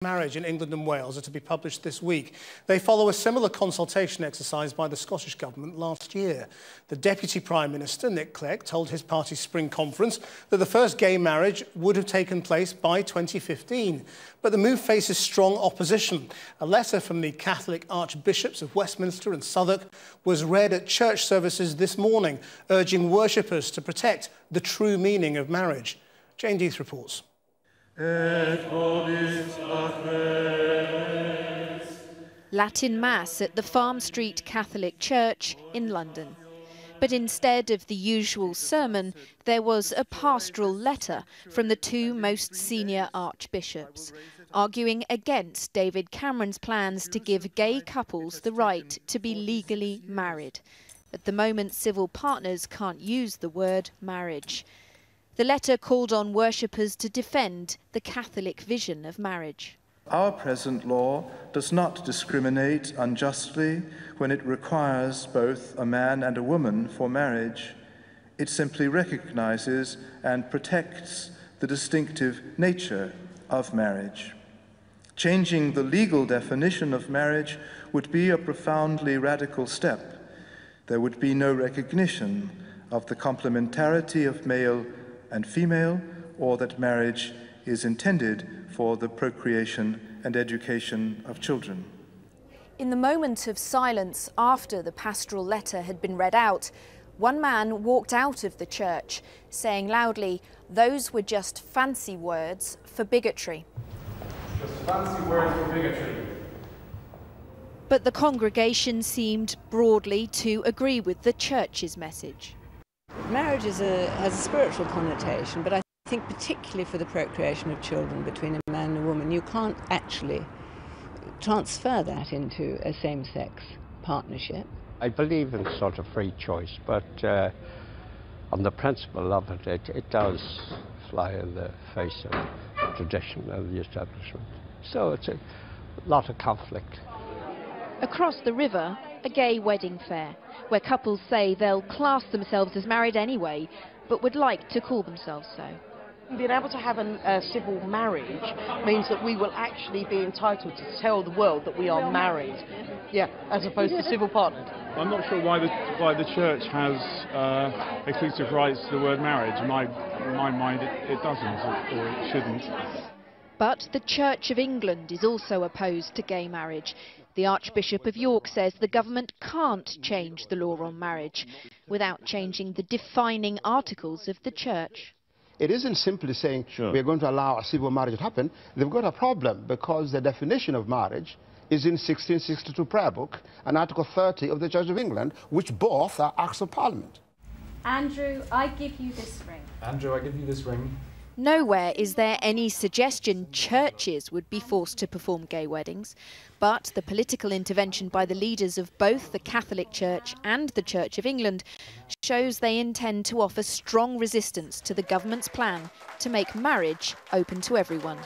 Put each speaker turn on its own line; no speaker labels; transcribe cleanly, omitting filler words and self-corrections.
Marriage in England and Wales are to be published this week. They follow a similar consultation exercise by the Scottish Government last year. The Deputy Prime Minister, Nick Clegg, told his party's spring conference that the first gay marriage would have taken place by 2015. But the move faces strong opposition. A letter from the Catholic Archbishops of Westminster and Southwark was read at church services this morning, urging worshippers to protect the true meaning of marriage. Jane Deith reports.
Latin Mass at the Farm Street Catholic Church in London. But instead of the usual sermon, there was a pastoral letter from the two most senior archbishops, arguing against David Cameron's plans to give gay couples the right to be legally married. At the moment, civil partners can't use the word marriage. The letter called on worshippers to defend the Catholic vision of marriage.
Our present law does not discriminate unjustly when it requires both a man and a woman for marriage. It simply recognizes and protects the distinctive nature of marriage. Changing the legal definition of marriage would be a profoundly radical step. There would be no recognition of the complementarity of male and female, or that marriage is intended for the procreation and education of children.
In the moment of silence after the pastoral letter had been read out, one man walked out of the church, saying loudly, "Those were just fancy words for bigotry."
Just fancy words for bigotry.
But the congregation seemed broadly to agree with the church's message.
Marriage has a spiritual connotation, but I think particularly for the procreation of children between a man and a woman, you can't actually transfer that into a same-sex partnership.
I believe in sort of free choice, but on the principle of it, it does fly in the face of tradition of the establishment. So it's a lot of conflict.
Across the river, a gay wedding fair, where couples say they'll class themselves as married anyway, but would like to call themselves so.
Being able to have a civil marriage means that we will actually be entitled to tell the world that we are married, as opposed to civil partnered.
I'm not sure why the church has exclusive rights to the word marriage. In my mind, it doesn't, or it shouldn't.
But the Church of England is also opposed to gay marriage. The Archbishop of York says the government can't change the law on marriage without changing the defining articles of the church.
It isn't simply saying we're going to allow a civil marriage to happen. They've got a problem because the definition of marriage is in 1662 Prayer Book and Article 30 of the Church of England, which both are Acts of Parliament.
Andrew, I give you this ring.
Andrew, I give you this ring.
Nowhere is there any suggestion churches would be forced to perform gay weddings, but the political intervention by the leaders of both the Catholic Church and the Church of England shows they intend to offer strong resistance to the government's plan to make marriage open to everyone.